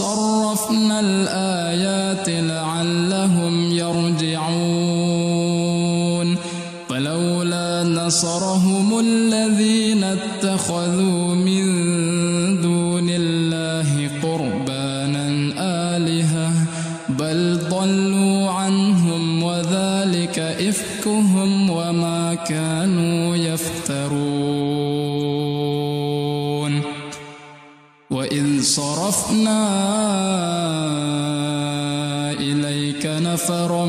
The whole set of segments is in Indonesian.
صرفنا الآيات لعلهم يرجعون فلولا نصرهم الذين اتخذوا من دون الله قربانا آلهة بل ضلوا عنهم وذلك إفكهم وما كانوا يفترون وإذ صرفنا إليك نفرا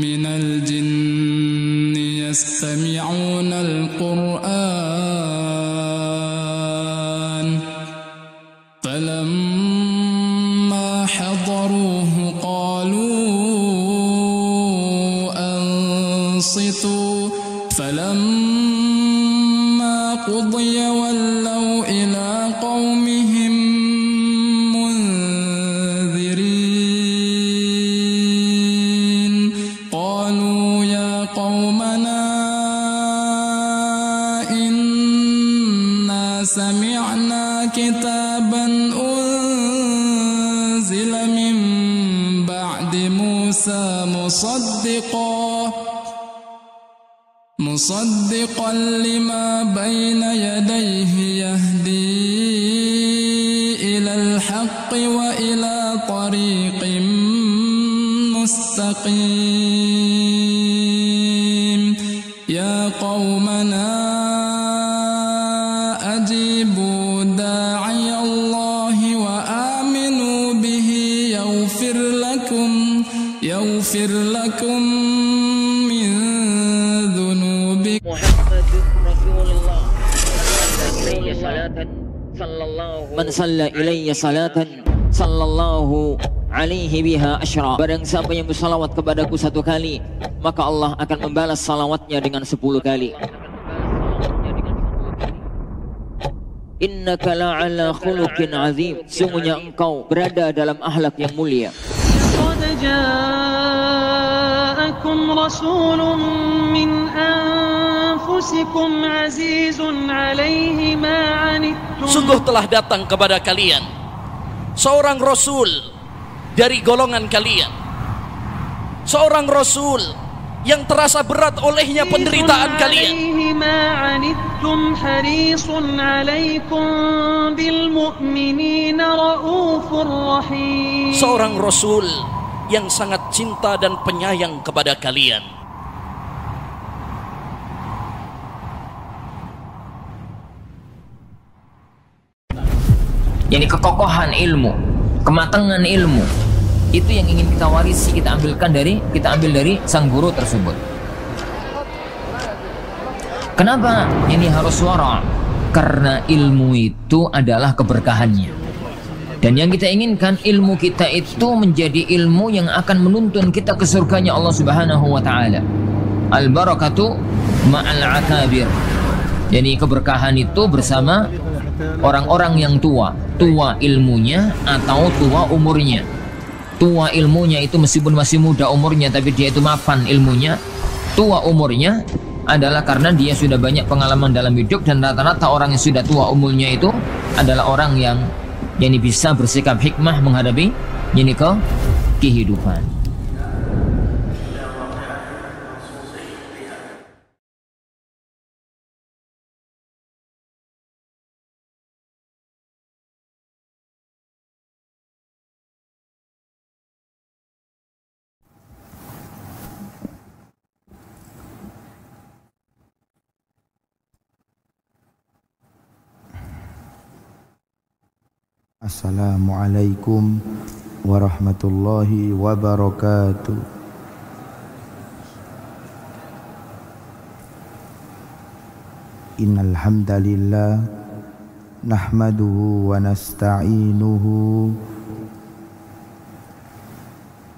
من الجن يستمعون القرآن فلما حضروه قالوا أنصتوا فلما قضي ولوا إلى قومهم منذرين قالوا يا قومنا إنا سمعنا كتابا أنزل من بعد موسى مصدقا لما بين يديه يهدي إلى الحق وإلى طريق مستقيم يا قومنا أجيبوا داعي الله وآمنوا به يغفر لكم من ذنوبكم محمد رسول الله من صلى إلي صلاة صلى الله alaihi biha asyra. Barang siapa yang bersalawat kepadaku satu kali, maka Allah akan membalas salawatnya dengan 10 kali. Innaka la'ala khuluqin azim. Sungguhnya engkau berada dalam akhlak yang mulia. Qad ja'akum rasulun min anfusikum azizun 'alaihi ma 'anittum. Sungguh telah datang kepada kalian seorang rasul dari golongan kalian, seorang rasul yang terasa berat olehnya penderitaan kalian, seorang rasul yang sangat cinta dan penyayang kepada kalian. Yani kekokohan ilmu, kematangan ilmu, itu yang ingin kita warisi, kita ambil dari sang guru tersebut. Kenapa ini harus wara? Karena ilmu itu adalah keberkahannya. Dan yang kita inginkan ilmu kita itu menjadi ilmu yang akan menuntun kita ke surganya Allah Subhanahu wa taala. Al barakatu ma'al akabir. Jadi keberkahan itu bersama orang-orang yang tua ilmunya atau tua umurnya. Tua ilmunya itu meskipun masih muda umurnya, tapi dia itu mapan ilmunya. Tua umurnya adalah karena dia sudah banyak pengalaman dalam hidup, dan rata-rata orang yang sudah tua umurnya itu adalah orang yang bisa bersikap hikmah menghadapi kehidupan. Assalamualaikum warahmatullahi wabarakatuh. Innal hamdalillah nahmaduhu wa nasta'inuhu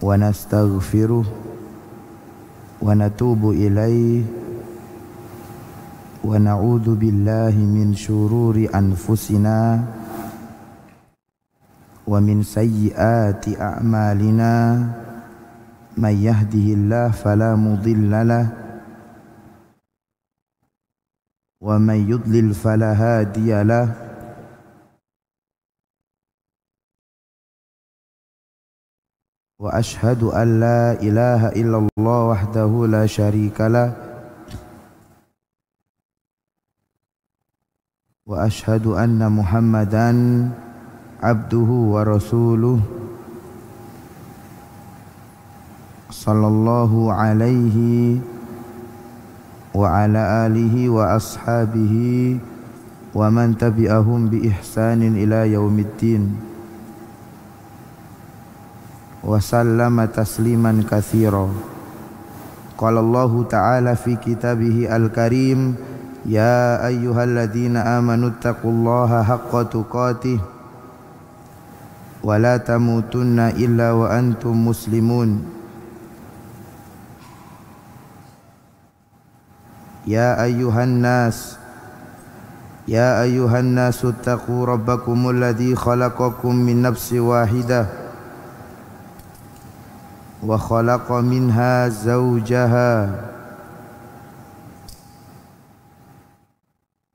wa nastaghfiruh wa natubu ilaihi wa na'udzu billahi min syururi anfusina wa min sayyiati a'malina may yahdihillahu fala mudilla lahu wa may yudlil fala hadiya lahu وأشهد أن لا إله إلا الله وحده لا شريك له وأشهد أن محمدا عبده ورسوله صلى الله عليه وعلى آله وأصحابه ومن تبعهم بإحسان إلى يوم الدين وسلم تسليما كثيرا. قال الله تعالى في كتابه الكريم يا أيها الذين آمنوا اتقوا الله حق تقاته ولا تموتن إلا وأنتم مسلمون. يا أيها الناس اتقوا ربكم الذي خلقكم من نفس واحدة وخلق منها زوجها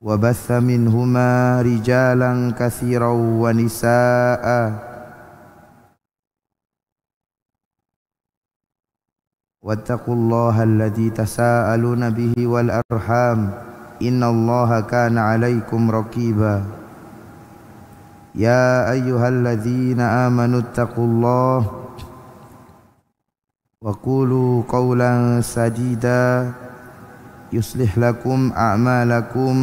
وبث منهما رجالا كثيرا ونساء واتقوا الله الذي تساءلون به والأرحام إن الله كان عليكم رقيبا. يا أيها الذين آمنوا اتقوا الله وقولوا قولا سديدا يصلح لكم أعمالكم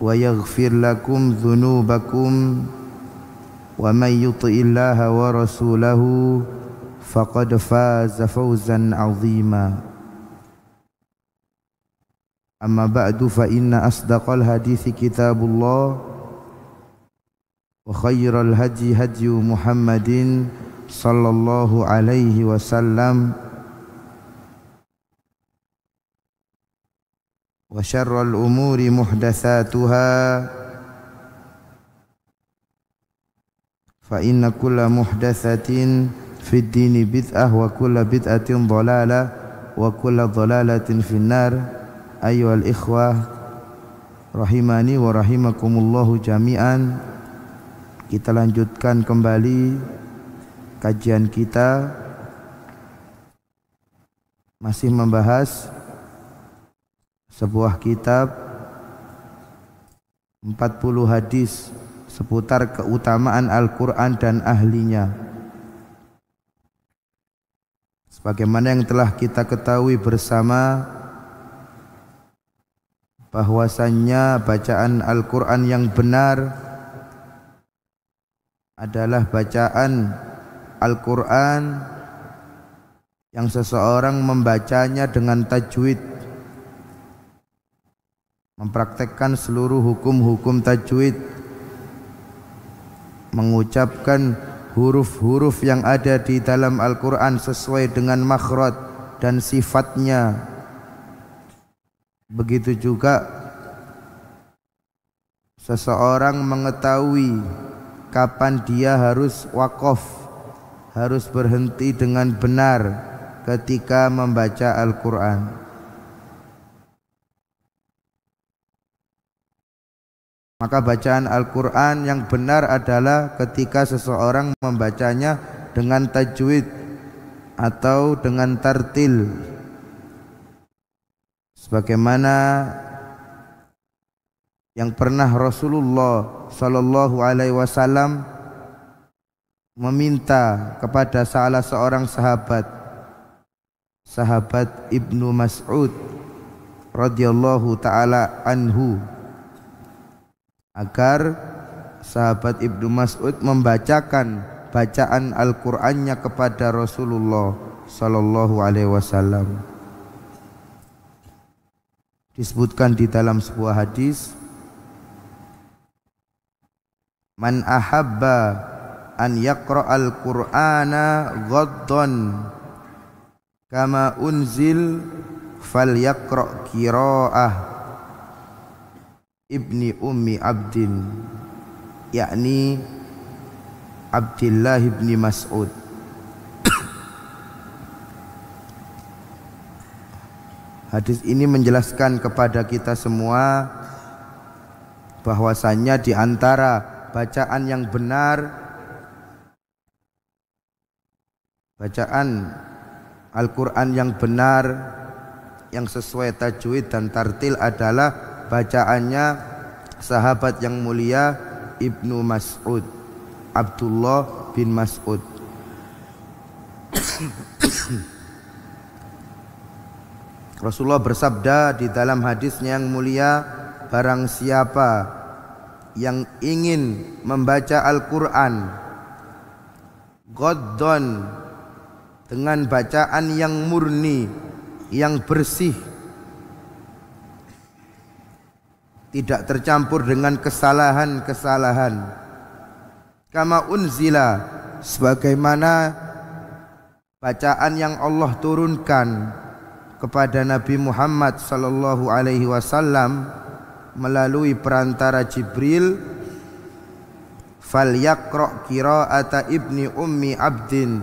ويغفر لكم ذنوبكم ومن يطع الله ورسوله فقد فاز فوزا عظيما. أما بعد فإن أصدق الحديث كتاب الله وخير الهدي هدي محمد صلى الله عليه وسلم وشر الأمور محدثاتها فإن كل محدثة في الدين بدعة وكل بدعة ضلالة وكل ضلالة في النار. أيها الإخوة rahimani wa rahimakumullahu jami'an. Kita lanjutkan kembali kajian kita, masih membahas sebuah kitab 40 hadis seputar keutamaan Al-Quran dan ahlinya. Sebagaimana yang telah kita ketahui bersama, bahwasannya bacaan Al-Quran yang benar adalah bacaan Al-Quran yang seseorang membacanya dengan tajwid, mempraktekkan seluruh hukum-hukum tajwid, mengucapkan huruf-huruf yang ada di dalam Al-Quran sesuai dengan makhraj dan sifatnya. Begitu juga seseorang mengetahui kapan dia harus waqaf, harus berhenti dengan benar ketika membaca Al-Quran. Maka bacaan Al-Quran yang benar adalah ketika seseorang membacanya dengan tajwid atau dengan tartil, sebagaimana yang pernah Rasulullah Sallallahu Alaihi Wasallam meminta kepada salah seorang sahabat Ibnu Mas'ud radhiyallahu taala anhu, agar sahabat Ibnu Mas'ud membacakan bacaan Al-Qur'annya kepada Rasulullah Sallallahu Alaihi Wasallam. Disebutkan di dalam sebuah hadis, man ahabba an yaqra'al Qur'ana ghaddan kama unzil falyaqra' qira'ah Ibni Ummi Abdin, yakni Abdullah ibni Mas'ud. Hadis ini menjelaskan kepada kita semua bahwasannya di antara bacaan yang benar bacaan Al-Quran yang benar, yang sesuai tajwid dan tartil adalah bacaannya sahabat yang mulia Ibnu Mas'ud, Abdullah bin Mas'ud. Rasulullah bersabda di dalam hadisnya yang mulia, barang siapa yang ingin membaca Al-Quran Ghaddon, dengan bacaan yang murni, yang bersih, tidak tercampur dengan kesalahan-kesalahan, kama unzila, sebagaimana bacaan yang Allah turunkan kepada Nabi Muhammad sallallahu alaihi wasallam melalui perantara Jibril, falyaqra qiraata ibni ummi abdin,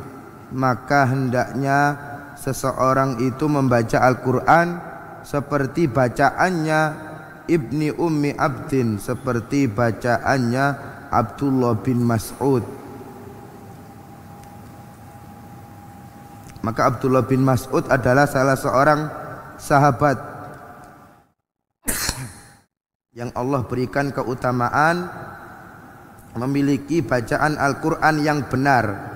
maka hendaknya seseorang itu membaca Al-Quran seperti bacaannya ibni ummi abdin, seperti bacaannya Abdullah bin Mas'ud. Maka Abdullah bin Mas'ud adalah salah seorang sahabat yang Allah berikan keutamaan memiliki bacaan Al-Quran yang benar,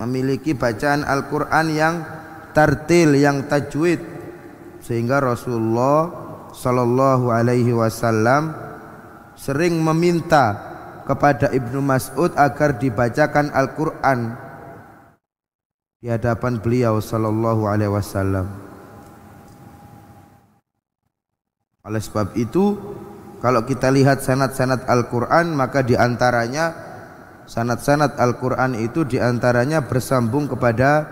memiliki bacaan Al-Quran yang tartil, yang tajwid, sehingga Rasulullah sallallahu alaihi wasallam sering meminta kepada Ibnu Mas'ud agar dibacakan Al-Quran di hadapan beliau sallallahu alaihi wasallam. Oleh sebab itu, kalau kita lihat sanad-sanad Al-Quran, maka diantaranya sanad-sanad Al-Quran itu diantaranya bersambung kepada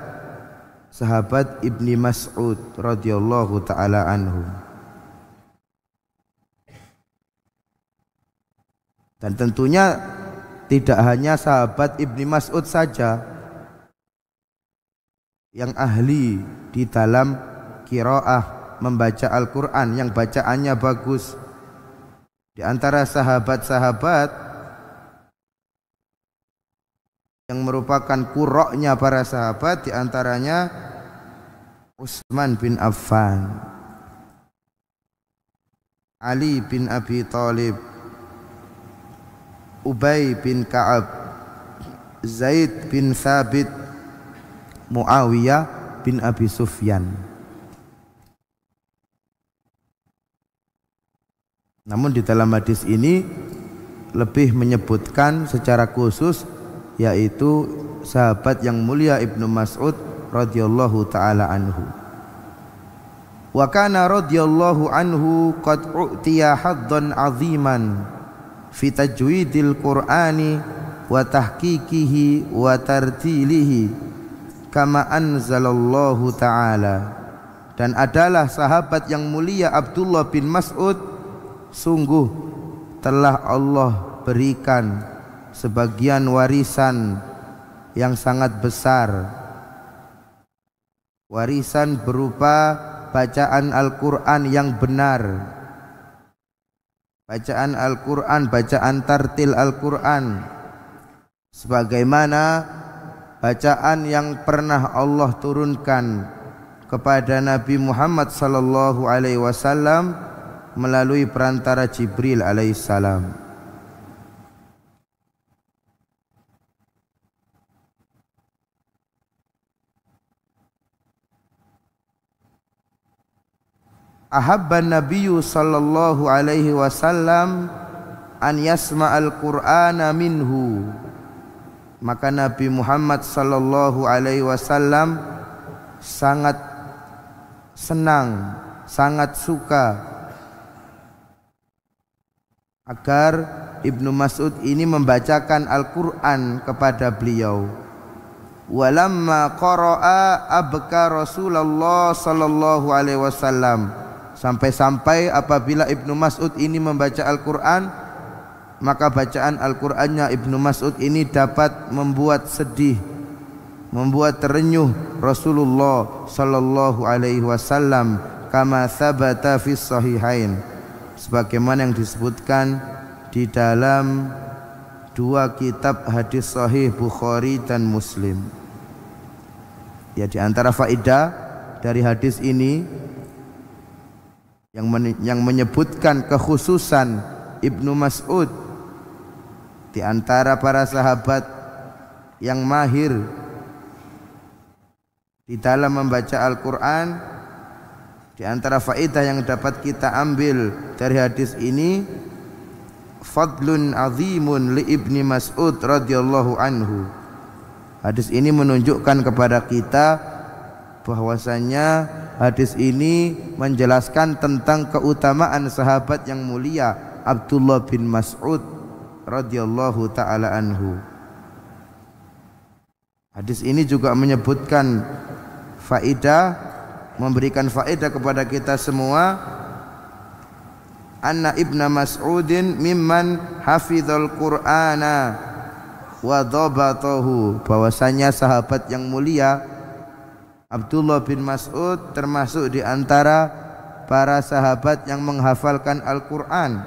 sahabat Ibni Mas'ud radhiyallahu ta'ala anhu. Dan tentunya tidak hanya sahabat Ibni Mas'ud saja yang ahli di dalam qiraah membaca Al-Quran, yang bacaannya bagus. Di antara sahabat-sahabat yang merupakan qurra'nya para sahabat, di antaranya Utsman bin Affan, Ali bin Abi Thalib, Ubay bin Ka'ab, Zaid bin Thabit, Muawiyah bin Abi Sufyan. Namun di dalam hadis ini lebih menyebutkan secara khusus yaitu sahabat yang mulia Ibnu Mas'ud radhiyallahu taala anhu. Wa kana radhiyallahu anhu qad u'tiya haddan 'aziman fi tajwidil Qur'ani wa tahqiqihi wa tartilihi kama anzalallahu ta'ala. Dan adalah sahabat yang mulia Abdullah bin Mas'ud sungguh telah Allah berikan sebagian warisan yang sangat besar, warisan berupa bacaan Al-Quran yang benar, bacaan Al-Quran, bacaan tartil Al-Quran, sebagaimana bacaan yang pernah Allah turunkan kepada Nabi Muhammad sallallahu alaihi wasallam melalui perantara Jibril alaihissalam. Ahabban Nabiyyu sallallahu alaihi wasallam an yasma'al Qur'ana minhu. Maka Nabi Muhammad sallallahu alaihi wasallam sangat senang, sangat suka agar Ibnu Mas'ud ini membacakan Al-Quran kepada beliau. Walamma qara'a abka Rasulullah sallallahu alaihi wasallam, sampai-sampai apabila Ibnu Mas'ud ini membaca Al-Quran, maka bacaan Al-Qur'annya Ibnu Mas'ud ini dapat membuat sedih, membuat terenyuh Rasulullah sallallahu alaihi wasallam, kama thabata fi sahihain, sebagaimana yang disebutkan di dalam dua kitab hadis sahih Bukhari dan Muslim. Ya, di antara faedah dari hadis ini yang menyebutkan kekhususan Ibnu Mas'ud di antara para sahabat yang mahir di dalam membaca Al-Quran. Di antara faedah yang dapat kita ambil dari hadis ini, fadlun azimun li Ibni Mas'ud radhiyallahu anhu. Hadis ini menunjukkan kepada kita bahwasanya hadis ini menjelaskan tentang keutamaan sahabat yang mulia Abdullah bin Mas'ud radhiyallahu taala anhu. Hadis ini juga menyebutkan memberikan faedah kepada kita semua, anna Ibnu Mas'udin mimman hafizal Qur'ana wa dhabatahu, bahwasanya sahabat yang mulia Abdullah bin Mas'ud termasuk di antara para sahabat yang menghafalkan Al-Qur'an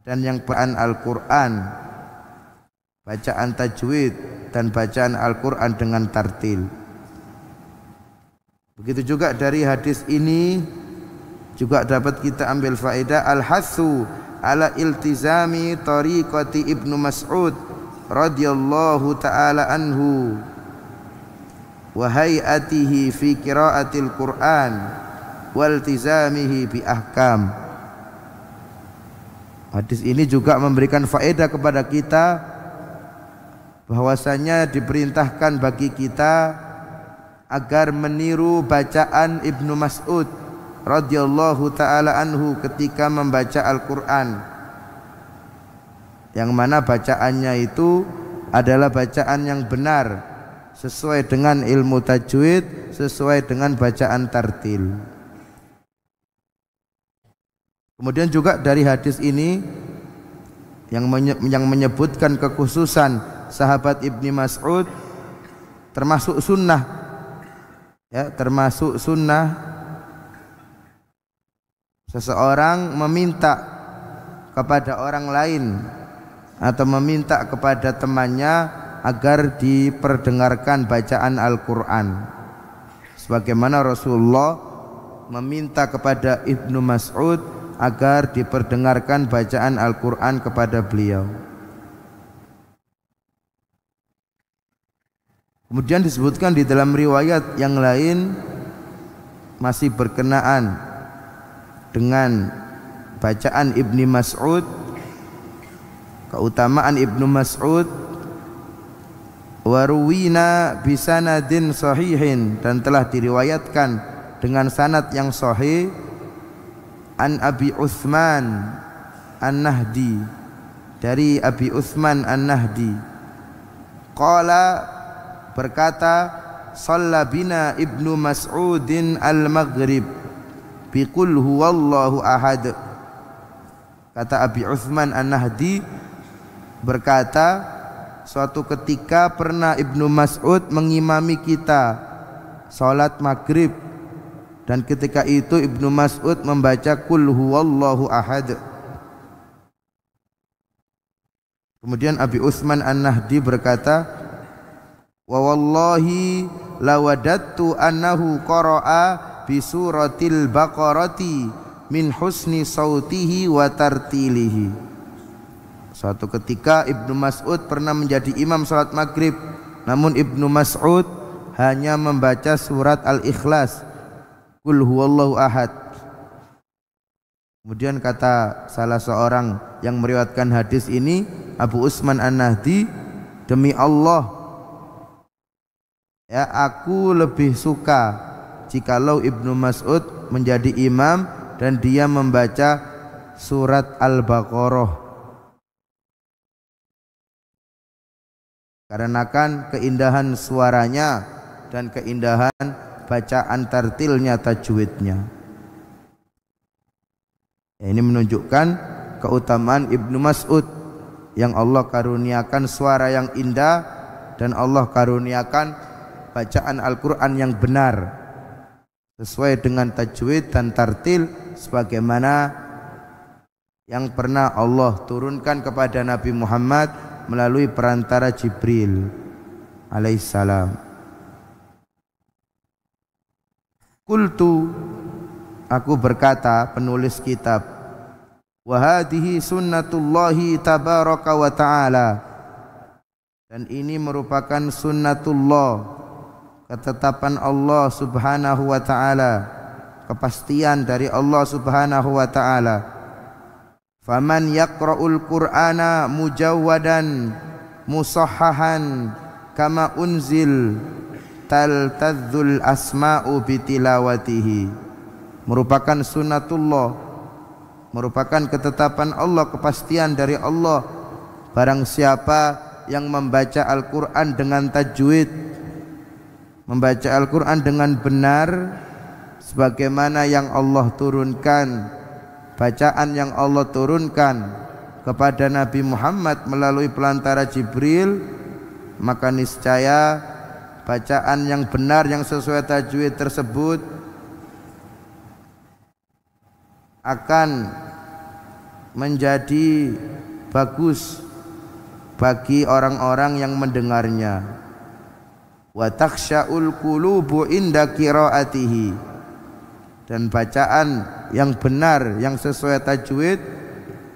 dan yang bacaan Al-Qur'an, bacaan tajwid dan bacaan Al-Qur'an dengan tartil. Begitu juga dari hadis ini juga dapat kita ambil faedah al-hatsu ala iltizami tariqati Ibnu Mas'ud radhiyallahu taala anhu wa hayatihi fi qiraatil Qur'an wal iltizamihi bi ahkam. Hadis ini juga memberikan faedah kepada kita bahwasanya diperintahkan bagi kita agar meniru bacaan Ibnu Mas'ud radhiyallahu taala anhu ketika membaca Al-Qur'an, yang mana bacaannya itu adalah bacaan yang benar sesuai dengan ilmu tajwid, sesuai dengan bacaan tartil. Kemudian juga dari hadis ini yang menyebutkan kekhususan sahabat Ibnu Mas'ud, termasuk sunnah, ya, termasuk sunnah seseorang meminta kepada orang lain atau meminta kepada temannya agar diperdengarkan bacaan Al-Quran, sebagaimana Rasulullah meminta kepada Ibnu Mas'ud agar diperdengarkan bacaan Al-Quran kepada beliau. Kemudian disebutkan di dalam riwayat yang lain masih berkenaan dengan bacaan Ibnu Mas'ud, keutamaan Ibnu Mas'ud, waruwina bisanadin sahihin, dan telah diriwayatkan dengan sanad yang sahih, an Abi Utsman An-Nahdi, dari Abi Utsman An-Nahdi, qala, berkata, shalla bina Ibnu Mas'udin al-maghrib biqul huwallahu ahad. Kata Abi Utsman An-Nahdi berkata, suatu ketika pernah Ibnu Mas'ud mengimami kita salat maghrib, dan ketika itu Ibnu Mas'ud membaca qul huwallahu ahad. Kemudian Abi Utsman An-Nahdi berkata, wa wallahi lawadattu annahu qara'a bi suratil baqarati min husni sautihi wa tartilihi. Suatu ketika Ibnu Mas'ud pernah menjadi imam salat maghrib, namun Ibnu Mas'ud hanya membaca surat Al-Ikhlas, qul huwallahu ahad. Kemudian kata salah seorang yang meriwayatkan hadis ini, Abu Utsman An-Nahdi, demi Allah, ya, aku lebih suka jikalau Ibnu Mas'ud menjadi imam dan dia membaca surat Al-Baqarah, karena kan keindahan suaranya dan keindahan bacaan tartilnya, tajwidnya. Ya, ini menunjukkan keutamaan Ibnu Mas'ud yang Allah karuniakan suara yang indah dan Allah karuniakan bacaan Al-Quran yang benar sesuai dengan tajwid dan tartil sebagaimana yang pernah Allah turunkan kepada Nabi Muhammad melalui perantara Jibril alaihissalam. Qultu, aku berkata, penulis kitab, wa hadhihi sunnatullahi tabaraka wa ta'ala, dan ini merupakan sunnatullah, ketetapan Allah subhanahu wa ta'ala, kepastian dari Allah subhanahu wa ta'ala. Faman yaqra'ul qur'ana mujawwadan musahhahan kama unzil taltadzul asma'u bitilawatihi, merupakan sunnatullah, merupakan ketetapan Allah, kepastian dari Allah. Barang siapa yang membaca Al-Quran dengan tajwid, membaca Al-Quran dengan benar sebagaimana yang Allah turunkan, bacaan yang Allah turunkan kepada Nabi Muhammad melalui pelantara Jibril, maka niscaya bacaan yang benar yang sesuai tajwid tersebut akan menjadi bagus bagi orang-orang yang mendengarnya. Wa takhsha'ul qulubu inda qiraatihi, dan bacaan yang benar yang sesuai tajwid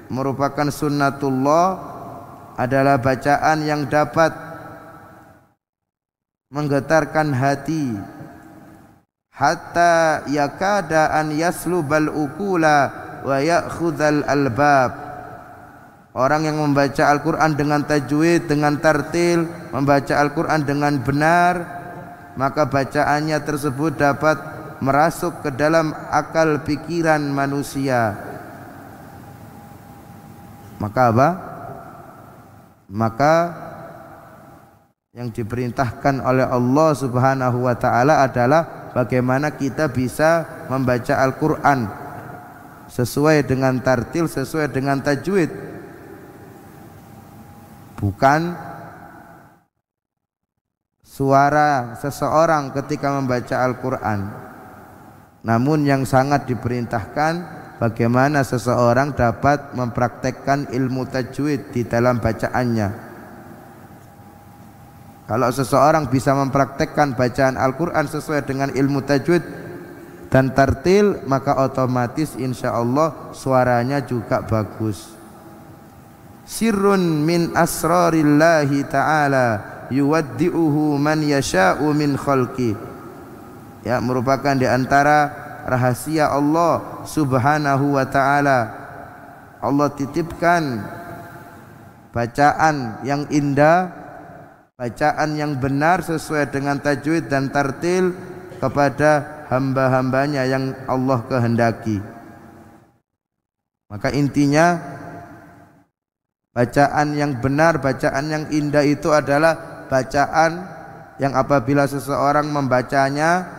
merupakan sunnatullah, adalah bacaan yang dapat menggetarkan hati, hatta yakada an yaslubal ukula wa ya'khudhal albab. Orang yang membaca Al-Quran dengan tajwid, dengan tartil, membaca Al-Quran dengan benar, maka bacaannya tersebut dapat merasuk ke dalam akal pikiran manusia. Maka apa? Maka yang diperintahkan oleh Allah subhanahu wa ta'ala adalah bagaimana kita bisa membaca Al-Quran sesuai dengan tartil, sesuai dengan tajwid. Bukan suara seseorang ketika membaca Al-Quran, namun yang sangat diperintahkan bagaimana seseorang dapat mempraktekkan ilmu tajwid di dalam bacaannya. Kalau seseorang bisa mempraktekkan bacaan Al-Quran sesuai dengan ilmu tajwid dan tartil, maka otomatis insya Allah suaranya juga bagus. Sirrun min asrarillahi ta'ala yuwaddi'uhu man yasha'u min khalqi, ya, merupakan di antara rahasia Allah subhanahu wa ta'ala. Allah titipkan bacaan yang indah, bacaan yang benar sesuai dengan tajwid dan tartil kepada hamba-hambanya yang Allah kehendaki. Maka intinya bacaan yang benar, bacaan yang indah itu adalah bacaan yang apabila seseorang membacanya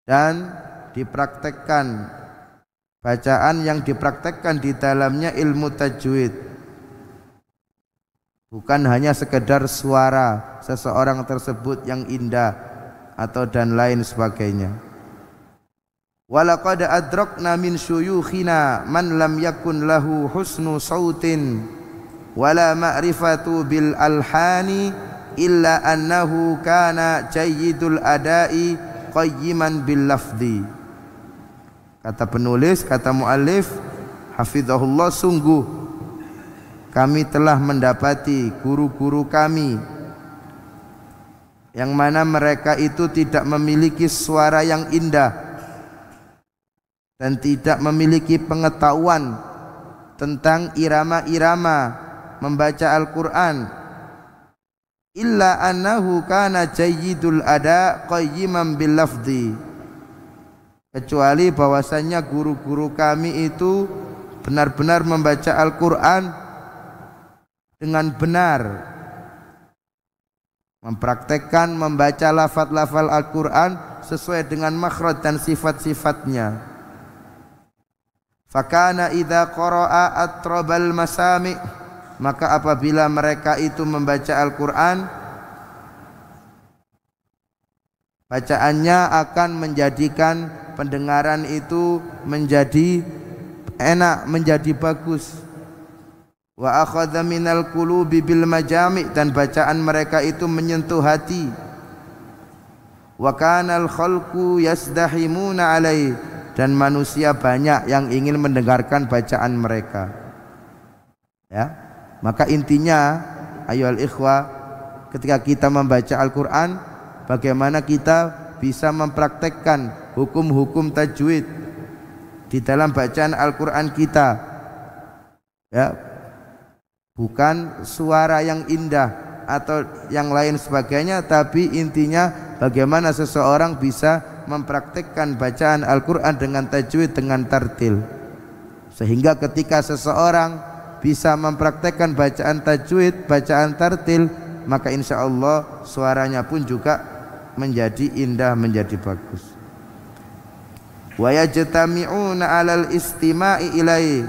dan dipraktekkan, bacaan yang dipraktekkan di dalamnya ilmu tajwid, bukan hanya sekedar suara seseorang tersebut yang indah atau dan lain sebagainya. Walaqad adrakna min syuyukhina man lam yakun lahu husnu sautin wala ma'rifatu bil alhani illa annahu kana jayyidul adai qayyiman bil lafzi. Kata penulis, kata muallif hafizahullah, sungguh kami telah mendapati guru-guru kami yang mana mereka itu tidak memiliki suara yang indah dan tidak memiliki pengetahuan tentang irama-irama membaca Al-Quran, illa annahu kana jayyidul ada qayyiman bil lafzi, kecuali bahwasannya guru-guru kami itu benar-benar membaca Al-Quran dengan benar, mempraktekkan membaca lafaz-lafaz Al-Quran sesuai dengan makhraj dan sifat-sifatnya. Fakana idza qara'a atrabal masami', maka apabila mereka itu membaca Al-Quran, bacaannya akan menjadikan pendengaran itu menjadi enak, menjadi bagus. Wa akhadha minal qulubi bil majami', dan bacaan mereka itu menyentuh hati. Wa kanal khalqu yazdahimuna alaihi, dan manusia banyak yang ingin mendengarkan bacaan mereka. Ya, maka intinya ayohal ikhwah, ketika kita membaca Al-Quran, bagaimana kita bisa mempraktekkan hukum-hukum tajwid di dalam bacaan Al-Quran kita. Ya, bukan suara yang indah atau yang lain sebagainya, tapi intinya bagaimana seseorang bisa mempraktekkan bacaan Al-Quran dengan tajwid, dengan tartil, sehingga ketika seseorang bisa mempraktekkan bacaan tajwid, bacaan tartil, maka insya Allah suaranya pun juga menjadi indah, menjadi bagus. Wa yajtami'una 'alal istima'i ilaihi,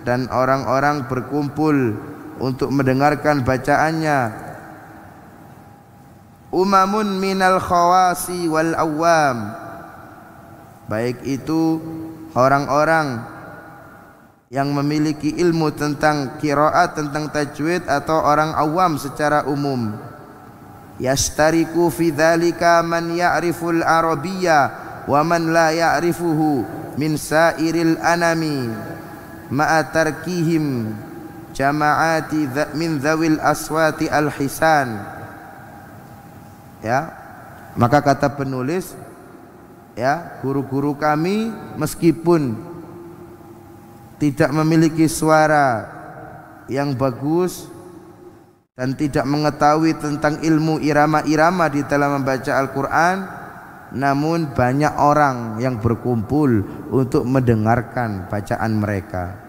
dan orang-orang berkumpul untuk mendengarkan bacaannya. Umamun minal khawasi wal awam, baik itu orang-orang yang memiliki ilmu tentang qiraat, tentang tajwid, atau orang awam secara umum. Yastariku fi dzalika man ya'riful arabiyya wa man la ya'rifuhu min sairil anami ma'a tarkihim jama'ati min dzawil aswati al-hisan. Ya, maka kata penulis, ya, guru-guru kami meskipun tidak memiliki suara yang bagus dan tidak mengetahui tentang ilmu irama-irama di dalam membaca Al-Quran, namun banyak orang yang berkumpul untuk mendengarkan bacaan mereka.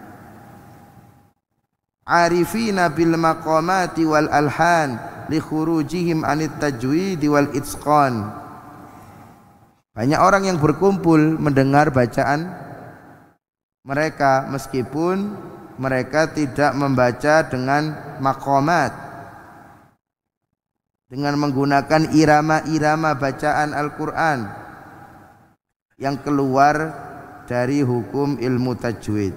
Arifina bil maqamati wal alhan li khurujihim anit tajwid wal itqan. Banyak orang yang berkumpul mendengar bacaan mereka meskipun mereka tidak membaca dengan maqamat, dengan menggunakan irama-irama bacaan Al-Quran yang keluar dari hukum ilmu tajwid.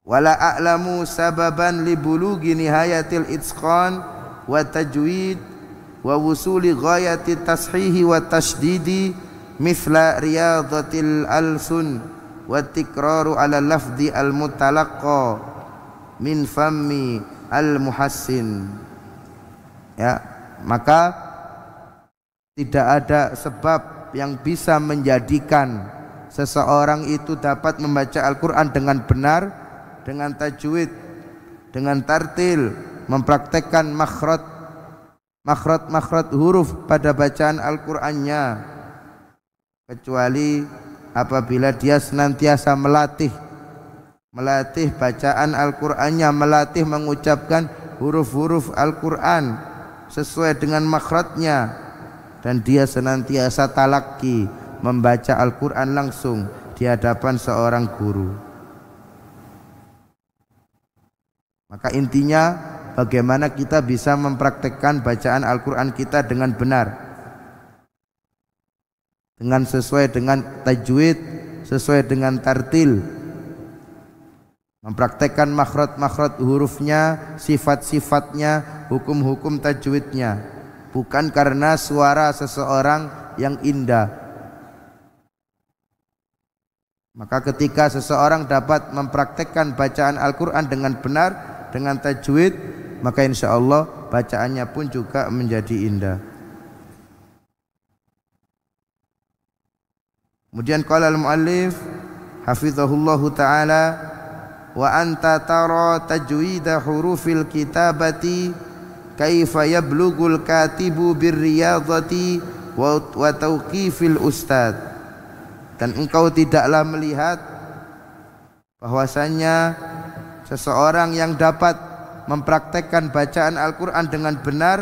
Wala a'lamu sababan li bulughi nihayatil itqan wa tajwid wa wusuli ghayati tashihi wa tashdidi mithla riyadatil alsun wa tikraru ala lafzi al mutalaqqa min fammi al muhassin. Ya, maka tidak ada sebab yang bisa menjadikan seseorang itu dapat membaca Al-Quran dengan benar, dengan tajwid, dengan tartil, mempraktekkan makhraj huruf pada bacaan Al-Qur'annya, kecuali apabila dia senantiasa melatih bacaan Al-Qur'annya, melatih mengucapkan huruf-huruf Al-Qur'an sesuai dengan makhrajnya, dan dia senantiasa talaqi, membaca Al-Qur'an langsung di hadapan seorang guru. Maka intinya bagaimana kita bisa mempraktekkan bacaan Al-Quran kita dengan benar, dengan sesuai dengan tajwid, sesuai dengan tartil, mempraktekkan makhraj hurufnya, sifat-sifatnya, hukum-hukum tajwidnya, bukan karena suara seseorang yang indah. Maka ketika seseorang dapat mempraktekkan bacaan Al-Quran dengan benar, dengan tajwid, maka insya Allah bacaannya pun juga menjadi indah. Kemudian qala al-muallif hafizahullahu ta'ala, wa anta tara tajwida hurufil kitabati kaifa yablughul katibu birriyadati wa tauqifil ustad. Dan engkau tidaklah melihat bahwasannya seseorang yang dapat mempraktekkan bacaan Al-Quran dengan benar,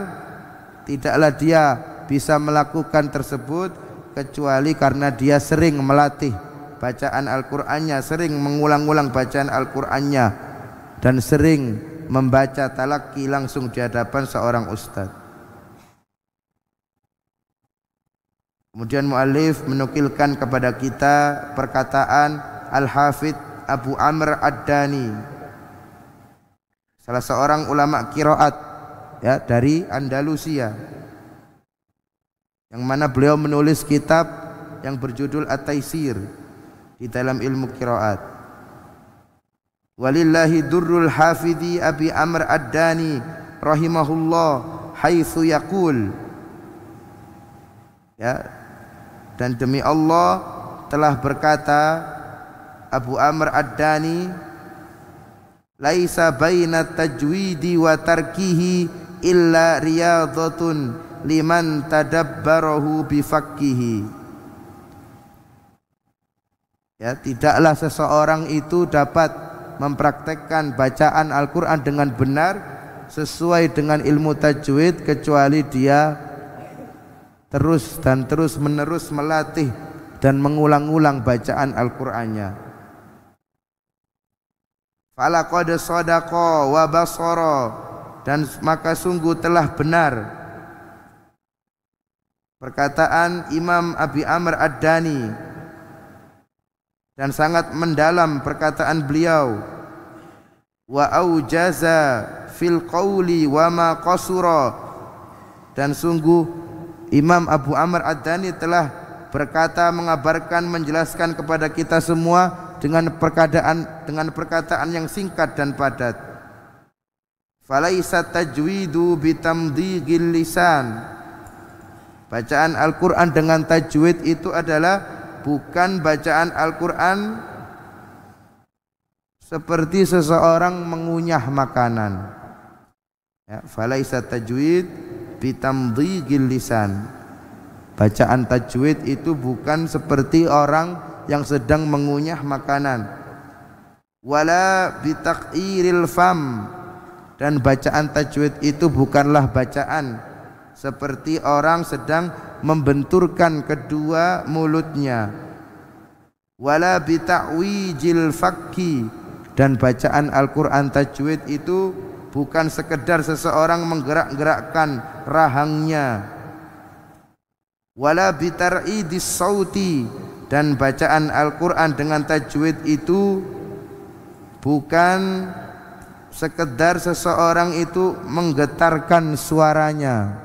tidaklah dia bisa melakukan tersebut kecuali karena dia sering melatih bacaan Al-Qur'annya, sering mengulang-ulang bacaan Al-Qur'annya, dan sering membaca talaqi langsung di hadapan seorang ustaz. Kemudian muallif menukilkan kepada kita perkataan Al-Hafidz Abu Amr Ad-Dani, salah seorang ulama qiraat ya dari Andalusia, yang mana beliau menulis kitab yang berjudul At-Taisir di dalam ilmu qiraat. Walillahi durrul hafidhi Abi Amr Ad-Dani rahimahullah haitsu yaqul, ya, dan demi Allah telah berkata Abu Amr Ad-Dani, laisa baina tajwidi wa tarkihi illa riyadhatun liman tadabbarahu bifaqhihi. Ya, tidaklah seseorang itu dapat mempraktekkan bacaan Al-Quran dengan benar sesuai dengan ilmu tajwid kecuali dia terus dan terus menerus melatih dan mengulang-ulang bacaan Al-Qur'annya. Falaqad sadaqa wa basara, dan maka sungguh telah benar perkataan Imam Abi Amr Ad-Dani, dan sangat mendalam perkataan beliau. Wa aujaza fil qawli wa ma qasura, dan sungguh Imam Abu Amr Ad-Dani telah berkata, mengabarkan, menjelaskan kepada kita semua dengan perkataan yang singkat dan padat. Falaisa tajwidu bitamdhigil lisan, bacaan Al-Quran dengan tajwid itu adalah bukan bacaan Al-Quran seperti seseorang mengunyah makanan, ya, falaisa tajwid bitamdhigil lisan. Bacaan tajwid itu bukan seperti orang yang sedang mengunyah makanan. Wala bitaqiril fam, dan bacaan tajwid itu bukanlah bacaan seperti orang sedang membenturkan kedua mulutnya. Wala bita'wijil fakki, dan bacaan Al-Quran tajwid itu bukan sekedar seseorang menggerak-gerakkan rahangnya. Wala bitar'idis sauti, dan bacaan Al-Quran dengan tajwid itu bukan sekedar seseorang itu menggetarkan suaranya.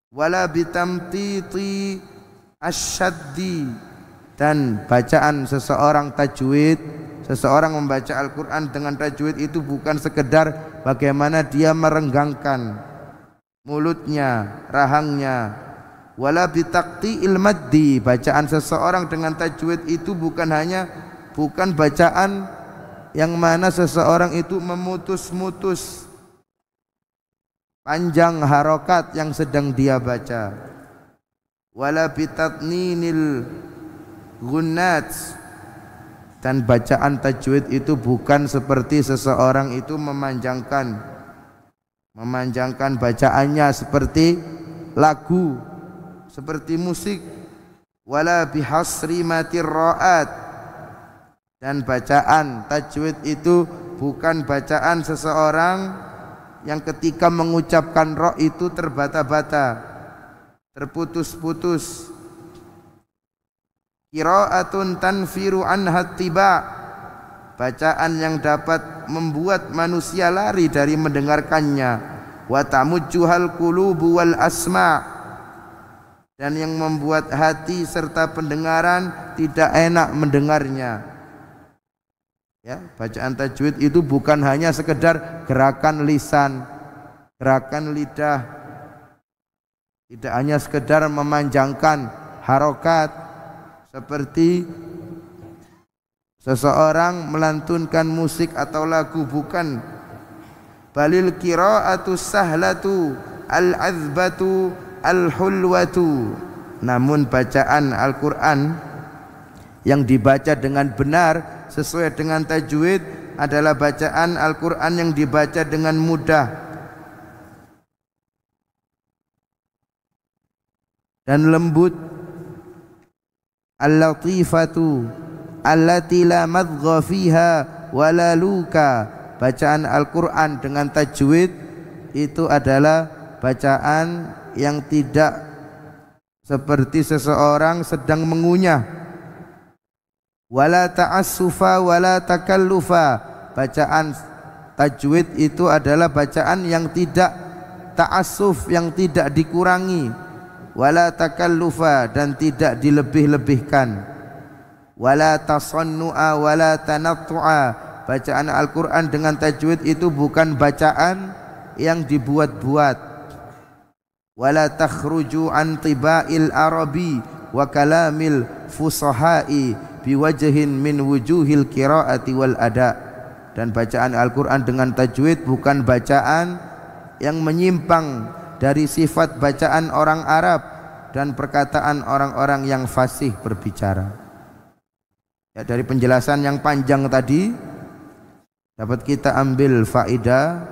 Wala bitamtiti asyaddi, dan bacaan seseorang tajwid, seseorang membaca Al-Quran dengan tajwid itu bukan sekedar bagaimana dia merenggangkan mulutnya, rahangnya. Wala bitaqti'il maddi, bacaan seseorang dengan tajwid itu bukan bacaan yang mana seseorang itu memutus-mutus panjang harokat yang sedang dia baca. Wala bitatninil gunnat, dan bacaan tajwid itu bukan seperti seseorang itu memanjangkan bacaannya seperti lagu, seperti musik. Wala bihasri matir ra'at, dan bacaan tajwid itu bukan bacaan seseorang yang ketika mengucapkan ra itu terbata-bata, terputus-putus. Qira'atun tanfiru anha tiba, bacaan yang dapat membuat manusia lari dari mendengarkannya. Wa tamujjuhal qulubu wal asma', dan yang membuat hati serta pendengaran tidak enak mendengarnya. Ya, bacaan tajwid itu bukan hanya sekedar gerakan lisan, gerakan lidah, tidak hanya sekedar memanjangkan harokat seperti seseorang melantunkan musik atau lagu, bukan. Balil qira'atu sahlatu al-azbatu al-hulwatu, namun bacaan Al-Quran yang dibaca dengan benar sesuai dengan tajwid adalah bacaan Al-Quran yang dibaca dengan mudah dan lembut. Al-latifatu allati la madgha fiha wala luka, bacaan Al-Quran dengan tajwid itu adalah bacaan yang tidak seperti seseorang sedang mengunyah. Wala ta'assufa wala takallufa. Bacaan tajwid itu adalah bacaan yang tidak ta'assuf, yang tidak dikurangi. Wala takallufa, dan tidak dilebih-lebihkan. Wala tasannu'a wala tanattu'a. Bacaan Al-Quran dengan tajwid itu bukan bacaan yang dibuat-buat. Wala takhruju an tiba'il arabi wa kalamil fusaha'i biwajhin min wujuhil qiraati wal ada. Dan bacaan Al-Quran dengan tajwid bukan bacaan yang menyimpang dari sifat bacaan orang Arab dan perkataan orang-orang yang fasih berbicara. Ya, dari penjelasan yang panjang tadi dapat kita ambil faedah.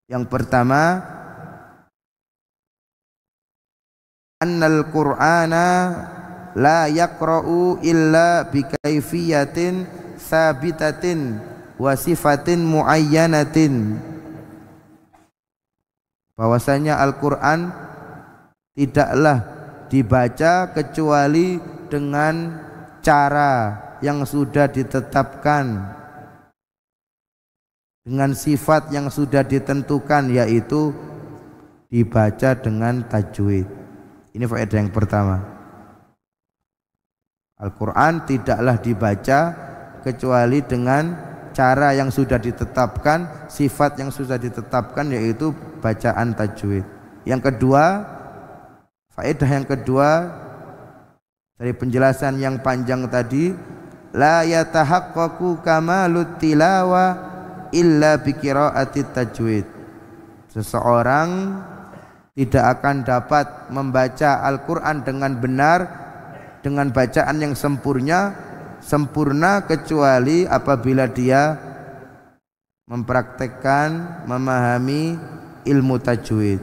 Yang pertama, annal Qur'ana la yaqra'u illa bikaifiyatin sabitatin wa sifatin muayyanatin. Bahwasanya Al-Qur'an tidaklah dibaca kecuali dengan cara yang sudah ditetapkan, dengan sifat yang sudah ditentukan, yaitu dibaca dengan tajwid. Ini faedah yang pertama. Al-Quran tidaklah dibaca kecuali dengan cara yang sudah ditetapkan, sifat yang sudah ditetapkan, yaitu bacaan tajwid. Yang kedua, faedah yang kedua dari penjelasan yang panjang tadi, la yatahaqqaqu kamalut tilawa illa biqiraati tajwid. Seseorang tidak akan dapat membaca Al-Quran dengan benar, dengan bacaan yang sempurna kecuali apabila dia mempraktekkan, memahami ilmu tajwid.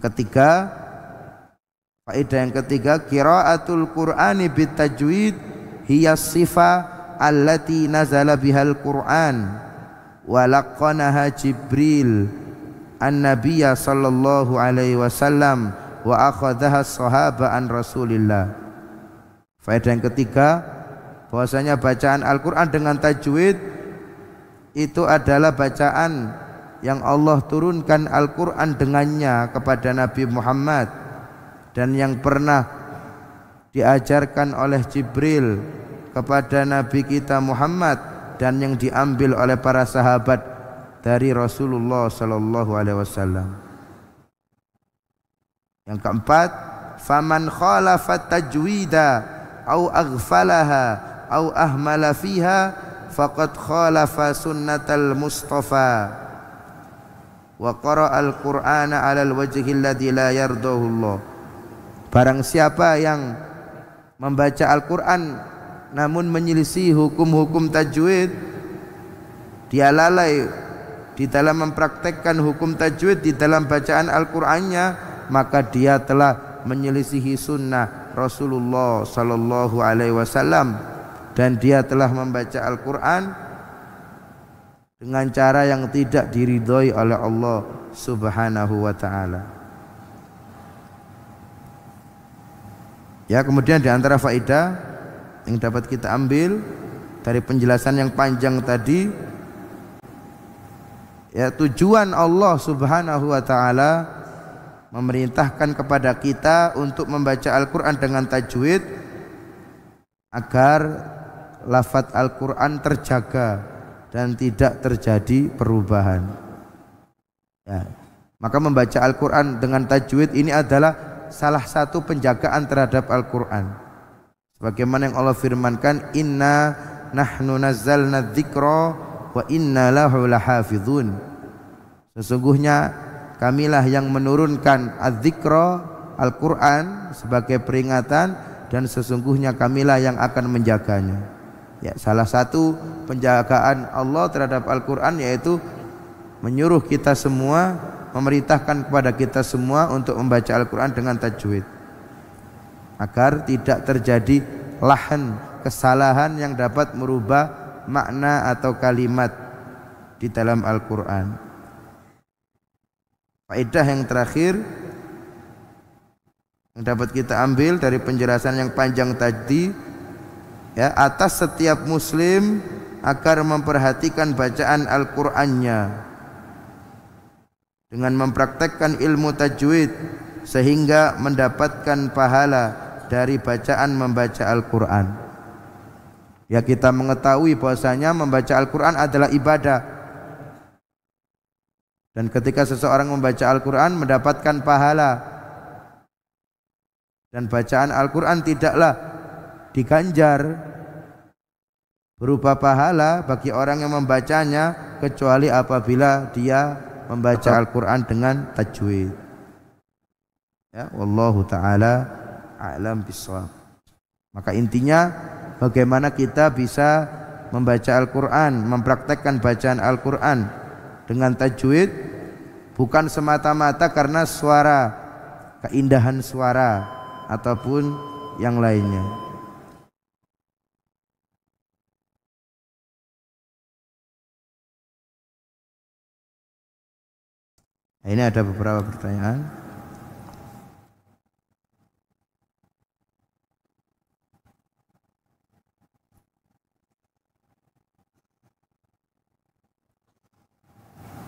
Ketiga, faedah yang ketiga, qiraatul Qur'ani bitajwid hiya sifah allati nazala bihal Qur'an wa laqanaha Jibril an-nabiyya sallallahu alaihi wasallam wa akhadhaha as-sahaba an Rasulillah. Faedah yang ketiga, bahwasanya bacaan Al-Qur'an dengan tajwid itu adalah bacaan yang Allah turunkan Al-Qur'an dengannya kepada Nabi Muhammad, dan yang pernah diajarkan oleh Jibril kepada Nabi kita Muhammad, dan yang diambil oleh para sahabat dari Rasulullah sallallahu alaihi wasallam. Yang keempat, faman khalafa tajwida au aghfalaha au ahmala fiha faqad khalafa sunnatal mustafa wa qara'a al-Qur'ana 'alal wajhi alladhi la yardahu Allah. Barang siapa yang membaca Al-Qur'an namun menyelisih hukum-hukum tajwid, dia lalai di dalam mempraktekkan hukum tajwid di dalam bacaan Al-Qur'annya, maka dia telah menyelisihi sunnah Rasulullah sallallahu alaihi wasallam, dan dia telah membaca Al-Qur'an dengan cara yang tidak diridhoi oleh Allah Subhanahu wa taala. Ya, kemudian di antara faedah yang dapat kita ambil dari penjelasan yang panjang tadi, ya, tujuan Allah Subhanahu wa taala memerintahkan kepada kita untuk membaca Al-Quran dengan tajwid agar lafaz Al-Quran terjaga dan tidak terjadi perubahan. Ya, maka membaca Al-Quran dengan tajwid ini adalah salah satu penjagaan terhadap Al-Quran. Sebagaimana yang Allah firmankan, inna nahnu nazzalna dzikra wa inna lahu lahafizun. Sesungguhnya kamilah yang menurunkan az-dzikra, Al-Quran, sebagai peringatan, dan sesungguhnya kamilah yang akan menjaganya. Ya, salah satu penjagaan Allah terhadap Al-Quran yaitu menyuruh kita semua, memerintahkan kepada kita semua untuk membaca Al-Quran dengan tajwid, agar tidak terjadi lahan, kesalahan yang dapat merubah makna atau kalimat di dalam Al-Quran. Faedah yang terakhir yang dapat kita ambil dari penjelasan yang panjang tadi, ya, atas setiap muslim agar memperhatikan bacaan Al-Qur'annya dengan mempraktekkan ilmu tajwid sehingga mendapatkan pahala dari bacaan membaca Al-Qur'an. Ya, kita mengetahui bahwasanya membaca Al-Qur'an adalah ibadah. Dan ketika seseorang membaca Al-Qur'an mendapatkan pahala. Dan bacaan Al-Qur'an tidaklah diganjar berupa pahala bagi orang yang membacanya kecuali apabila dia membaca Al-Qur'an dengan tajwid. Ya, wallahu taala a'lam bishawab. Maka intinya bagaimana kita bisa membaca Al-Qur'an, mempraktekkan bacaan Al-Qur'an dengan tajwid, bukan semata-mata karena suara, keindahan suara ataupun yang lainnya. Nah, ini ada beberapa pertanyaan.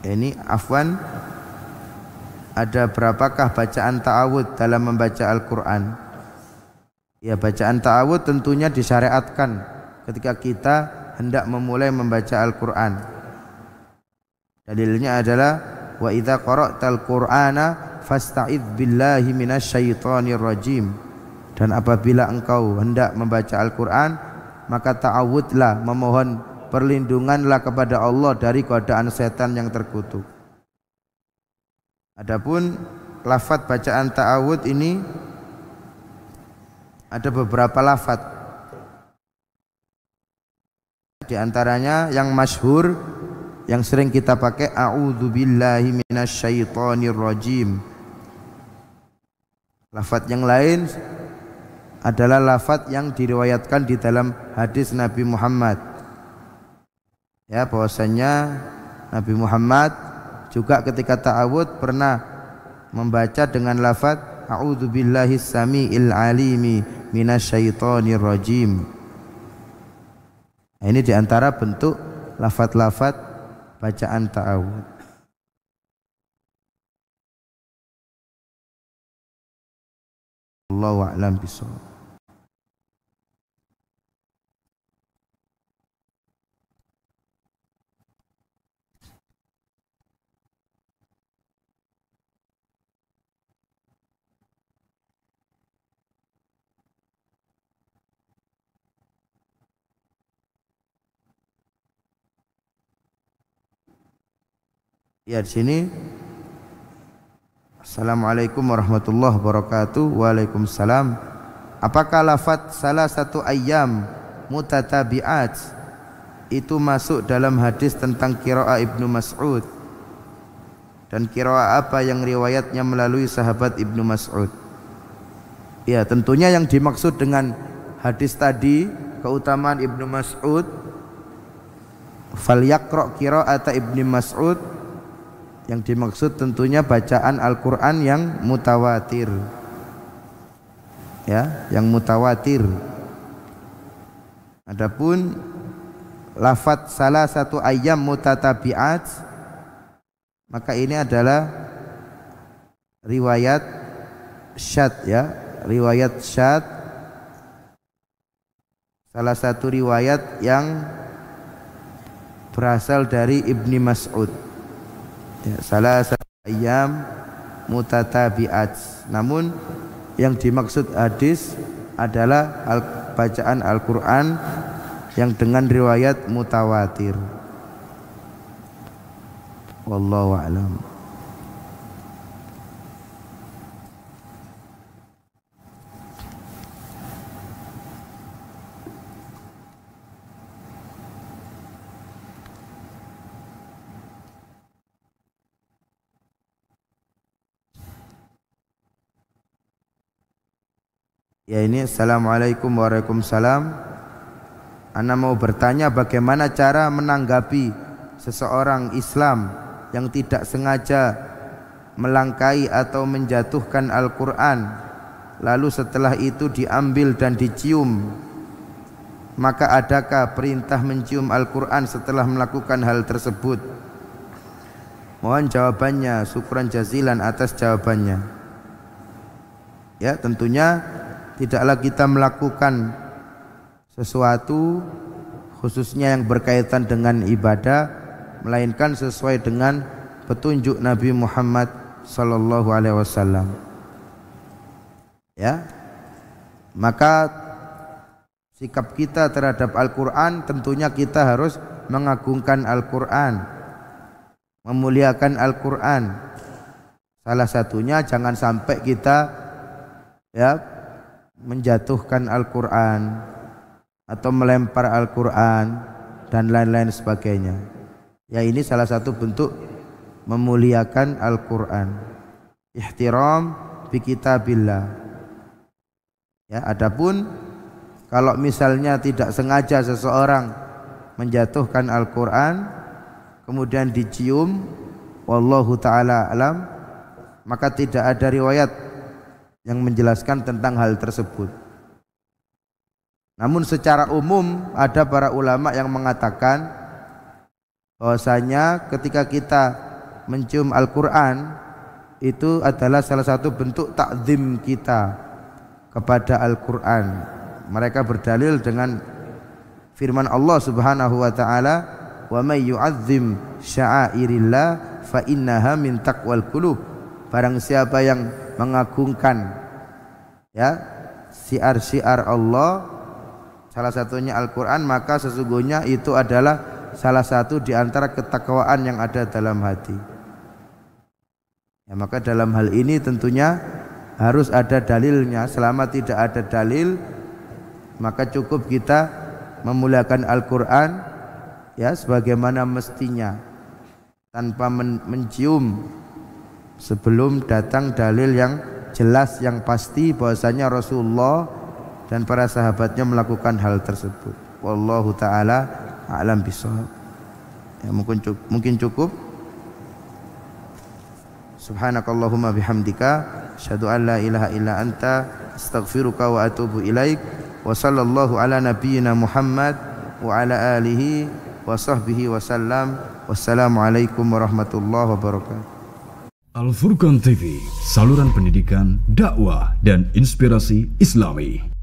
Ini afwan, ada berapakah bacaan ta'awud dalam membaca Al-Qur'an? Ya, bacaan ta'awud tentunya disyariatkan ketika kita hendak memulai membaca Al-Qur'an. Dalilnya adalah wa idza qara'tal qur'ana fasta'idz billahi minasyaitonir rajim. Dan apabila engkau hendak membaca Al-Qur'an, maka ta'awudlah, memohon perlindunganlah kepada Allah dari godaan setan yang terkutuk. Adapun lafaz bacaan ta'awud ini ada beberapa lafaz. Di antaranya yang masyhur yang sering kita pakai, a'udzubillahi minasyaitonir rajim. Lafaz yang lain adalah lafaz yang diriwayatkan di dalam hadis Nabi Muhammad. Ya, bahwasanya Nabi Muhammad juga ketika ta'awud pernah membaca dengan lafaz a'udzubillahi samiil alimi minasyaitonir rajim. Nah, ini diantara bentuk lafaz-lafaz bacaan ta'awud. Allahu a'lam bishawab. Ya, di sini Assalamualaikum warahmatullahi wabarakatuh. Waalaikumsalam. Apakah lafaz salah satu ayyam mutatabi'at itu masuk dalam hadis tentang qiraah Ibnu Mas'ud? Dan qiraah apa yang riwayatnya melalui sahabat Ibnu Mas'ud? Ya, tentunya yang dimaksud dengan hadis tadi, keutamaan Ibnu Mas'ud, falyaqra qiraata Ibnu Mas'ud, yang dimaksud tentunya bacaan Al-Qur'an yang mutawatir. Ya, yang mutawatir. Adapun lafaz salah satu ayyam mutatabi'at, maka ini adalah riwayat syadz, ya, riwayat syadz. Salah satu riwayat yang berasal dari Ibnu Mas'ud. Ya, salah satu ayyam mutatabi'at. Namun yang dimaksud hadis adalah bacaan Al-Qur'an yang dengan riwayat mutawatir. Wallahu a'lam. Ya, ini Assalamualaikum Waalaikumsalam. Ana mau bertanya bagaimana cara menanggapi seseorang Islam yang tidak sengaja melangkai atau menjatuhkan Al-Quran, lalu setelah itu diambil dan dicium, maka adakah perintah mencium Al-Quran setelah melakukan hal tersebut? Mohon jawabannya. Syukran jazilan atas jawabannya. Ya, tentunya tidaklah kita melakukan sesuatu khususnya yang berkaitan dengan ibadah melainkan sesuai dengan petunjuk Nabi Muhammad sallallahu alaihi wasallam. Ya. Maka sikap kita terhadap Al-Qur'an tentunya kita harus mengagungkan Al-Qur'an, memuliakan Al-Qur'an. Salah satunya jangan sampai kita ya menjatuhkan Al-Qur'an atau melempar Al-Qur'an dan lain-lain sebagainya. Ya, ini salah satu bentuk memuliakan Al-Qur'an. Ihtiram bi kitabillah. Ya, adapun kalau misalnya tidak sengaja seseorang menjatuhkan Al-Qur'an kemudian dicium, wallahu taala alam, maka tidak ada riwayat yang menjelaskan tentang hal tersebut. Namun secara umum ada para ulama yang mengatakan bahwasanya ketika kita mencium Al-Qur'an itu adalah salah satu bentuk takzim kita kepada Al-Qur'an. Mereka berdalil dengan firman Allah Subhanahu wa taala, "Wa may yu'azzim sya'airillah fa innaha min taqwal qulub." Barang siapa yang mengagungkan ya syiar-syiar Allah, salah satunya Al-Qur'an, maka sesungguhnya itu adalah salah satu di antara ketakwaan yang ada dalam hati. Ya, maka dalam hal ini tentunya harus ada dalilnya. Selama tidak ada dalil, maka cukup kita memuliakan Al-Qur'an ya sebagaimana mestinya tanpa mencium sebelum datang dalil yang jelas yang pasti bahwasanya Rasulullah dan para sahabatnya melakukan hal tersebut. Wallahu taala a'lam bishawab. Ya, mungkin cukup. Subhanakallahumma bihamdika asyhadu an la ilaha illa anta astaghfiruka wa atubu ilaik. Wa sallallahu ala nabiyyina Muhammad wa ala alihi wa sahbihi wasallam. Wassalamualaikum warahmatullahi wabarakatuh. Al Furqan TV, saluran pendidikan, dakwah dan inspirasi Islami.